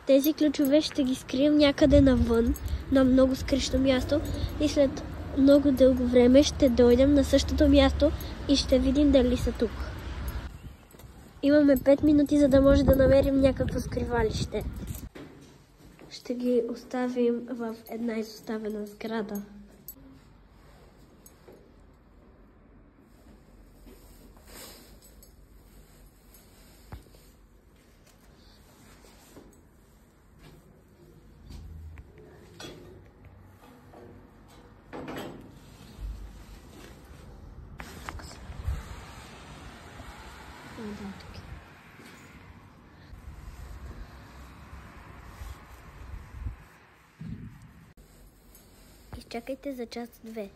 Тези ключове ще ги скрием някъде навън, на много скришно място и след много дълго време ще дойдем на същото място и ще видим дали са тук. Имаме 5 минути, за да може да намерим някакво скривалище. Ще ги оставим в една изоставена сграда. Изчакайте за час 2.